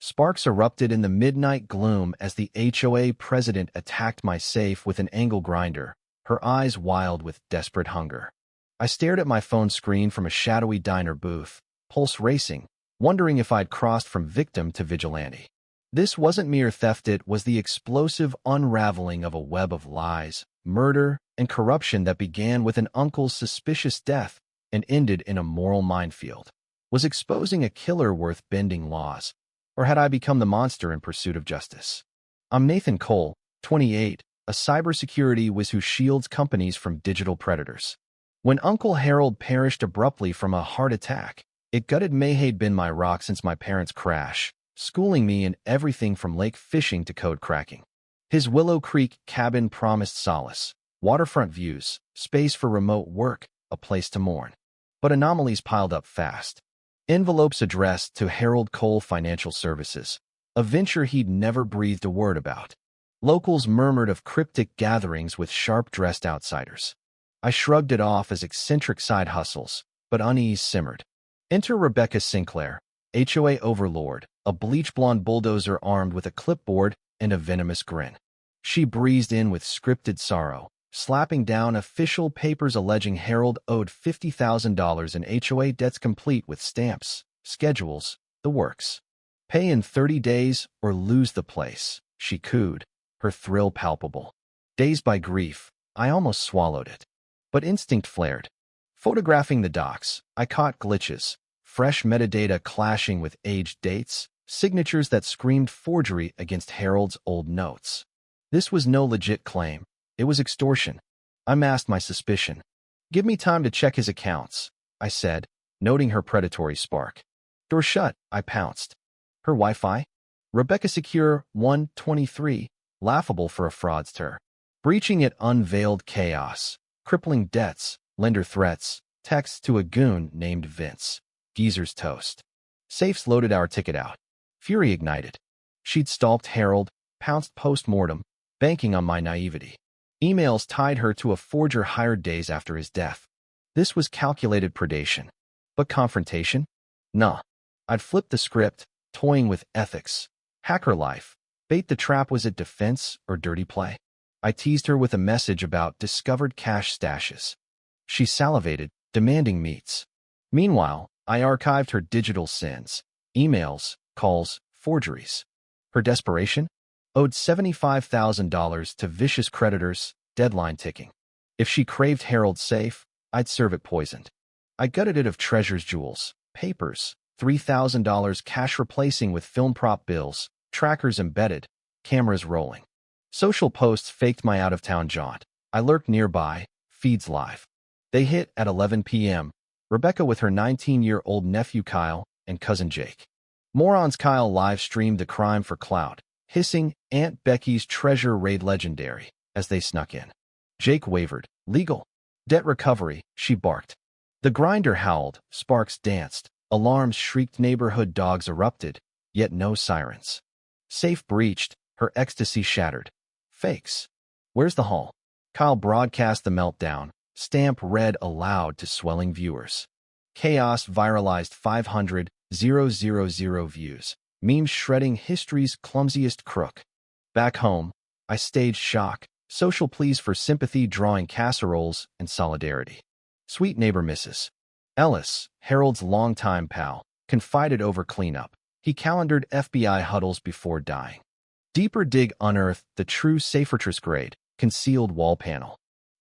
Sparks erupted in the midnight gloom as the HOA president attacked my safe with an angle grinder, her eyes wild with desperate hunger. I stared at my phone screen from a shadowy diner booth, pulse racing, wondering if I'd crossed from victim to vigilante. This wasn't mere theft, it was the explosive unraveling of a web of lies, murder, and corruption that began with an uncle's suspicious death and ended in a moral minefield. Was exposing a killer worth bending laws, or had I become the monster in pursuit of justice? I'm Nathan Cole, 28, a cybersecurity whiz who shields companies from digital predators. When Uncle Harold perished abruptly from a heart attack, it gutted me had been my rock since my parents' crash, schooling me in everything from lake fishing to code cracking. His Willow Creek cabin promised solace, waterfront views, space for remote work, a place to mourn. But anomalies piled up fast. Envelopes addressed to Harold Cole Financial Services, a venture he'd never breathed a word about. Locals murmured of cryptic gatherings with sharp-dressed outsiders. I shrugged it off as eccentric side hustles, but unease simmered. Enter Rebecca Sinclair, HOA overlord, a bleach-blonde bulldozer armed with a clipboard and a venomous grin. She breezed in with scripted sorrow, slapping down official papers alleging Harold owed $50,000 in HOA debts complete with stamps, schedules, the works. Pay in 30 days or lose the place, she cooed, her thrill palpable. Dazed by grief, I almost swallowed it. But instinct flared. Photographing the docs, I caught glitches, fresh metadata clashing with aged dates, signatures that screamed forgery against Harold's old notes. This was no legit claim. It was extortion. I masked my suspicion. Give me time to check his accounts, I said, noting her predatory spark. Door shut, I pounced. Her Wi-Fi? Rebecca Secure 123, laughable for a fraudster. Breaching it unveiled chaos, crippling debts, lender threats, texts to a goon named Vince. Geezer's toast. Safes loaded our ticket out. Fury ignited. She'd stalked Harold, pounced post-mortem, banking on my naivety. Emails tied her to a forger hired days after his death. This was calculated predation. But confrontation? Nah. I'd flipped the script, toying with ethics. Hacker life. Bait the trap. Was it defense or dirty play? I teased her with a message about discovered cash stashes. She salivated, demanding meets. Meanwhile, I archived her digital sins. Emails, calls, forgeries. Her desperation? Owed $75,000 to vicious creditors, deadline ticking. If she craved Harold's safe, I'd serve it poisoned. I gutted it of treasures, jewels, papers, $3,000 cash replacing with film prop bills, trackers embedded, cameras rolling. Social posts faked my out-of-town jaunt. I lurked nearby, feeds live. They hit at 11 p.m., Rebecca with her 19-year-old nephew Kyle and cousin Jake. Morons. Kyle live-streamed the crime for clout, hissing Aunt Becky's treasure raid legendary as they snuck in. Jake wavered. Legal. Debt recovery, she barked. The grinder howled, sparks danced, alarms shrieked, neighborhood dogs erupted, yet no sirens. Safe breached, her ecstasy shattered. Fakes. Where's the haul? Kyle broadcast the meltdown, stamp read aloud to swelling viewers. Chaos viralized 500,000 views. Memes shredding history's clumsiest crook. Back home, I staged shock, social pleas for sympathy drawing casseroles and solidarity. Sweet neighbor Mrs. Ellis, Harold's longtime pal, confided over cleanup. He calendared FBI huddles before dying. Deeper dig unearthed the true Safortress grade, concealed wall panel.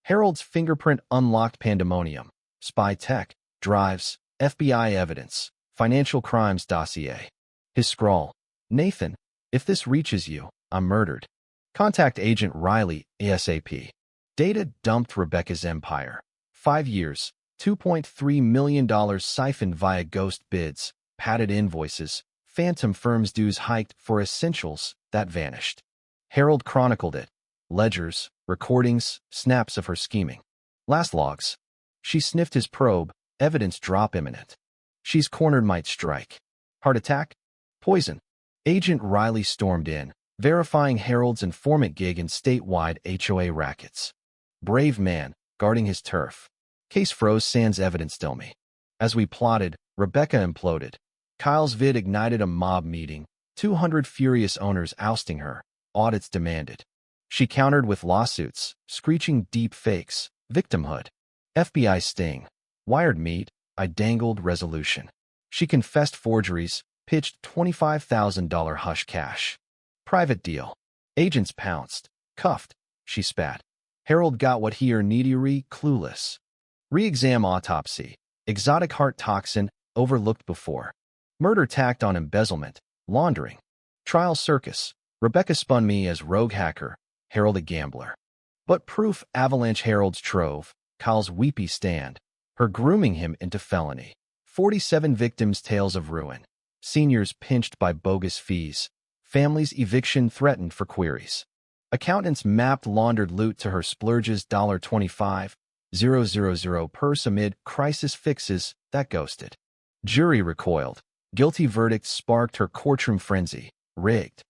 Harold's fingerprint unlocked pandemonium. Spy tech, drives, FBI evidence, financial crimes dossier. His scrawl, Nathan, if this reaches you, I'm murdered. Contact Agent Riley ASAP. Data dumped Rebecca's empire. 5 years, $2.3 million siphoned via ghost bids, padded invoices, phantom firms dues hiked for essentials that vanished. Harold chronicled it. Ledgers, recordings, snaps of her scheming. Last logs. She sniffed his probe, evidence drop imminent. She's cornered, might strike. Heart attack? Poison. Agent Riley stormed in, verifying Harold's informant gig in statewide HOA rackets. Brave man, guarding his turf. Case froze sans evidence still me. As we plotted, Rebecca imploded. Kyle's vid ignited a mob meeting, 200 furious owners ousting her, audits demanded. She countered with lawsuits, screeching deep fakes, victimhood. FBI sting. Wired meat, I dangled resolution. She confessed forgeries, pitched $25,000 hush cash. Private deal. Agents pounced, cuffed, she spat. Harold got what he or needy clueless. Re-exam autopsy. Exotic heart toxin, overlooked before. Murder tacked on embezzlement, laundering. Trial circus. Rebecca spun me as rogue hacker, Harold a gambler. But proof avalanche Harold's trove, Kyle's weepy stand, her grooming him into felony. 47 victims' tales of ruin. Seniors pinched by bogus fees. Families eviction threatened for queries. Accountants mapped laundered loot to her splurges $25,000 purse amid crisis fixes that ghosted. Jury recoiled. Guilty verdicts sparked her courtroom frenzy. Rigged.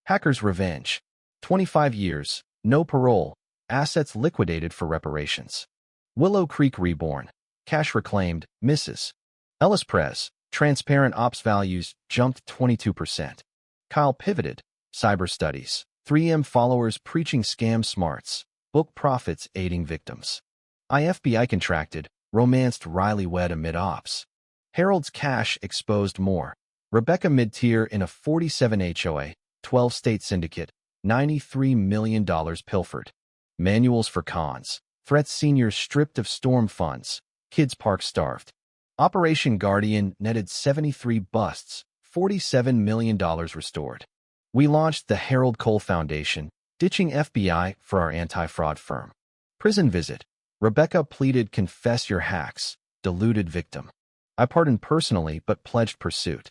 Hacker's revenge. 25 years, no parole, assets liquidated for reparations. Willow Creek reborn. Cash reclaimed, Mrs. Ellis Prez. Transparent ops values jumped 22%. Kyle pivoted. Cyber studies. 3M followers preaching scam smarts. Book profits aiding victims. IFBI contracted. Romanced Riley wed amid ops. Harold's cash exposed more. Rebecca mid-tier in a 47 HOA, 12-state syndicate, $93 million pilfered. Manuals for cons. Threats seniors stripped of storm funds. Kids park starved. Operation Guardian netted 73 busts, $47 million restored. We launched the Harold Cole Foundation, ditching FBI for our anti-fraud firm. Prison visit. Rebecca pleaded confess your hacks, deluded victim. I pardoned personally but pledged pursuit.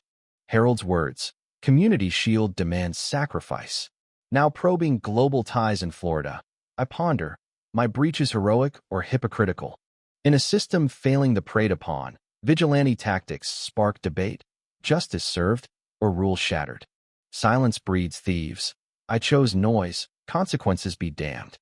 Harold's words. Community Shield demands sacrifice. Now probing global ties in Florida. I ponder. My breach is heroic or hypocritical. In a system failing the preyed upon, vigilante tactics spark debate. Justice served or rule shattered. Silence breeds thieves. I chose noise. Consequences be damned.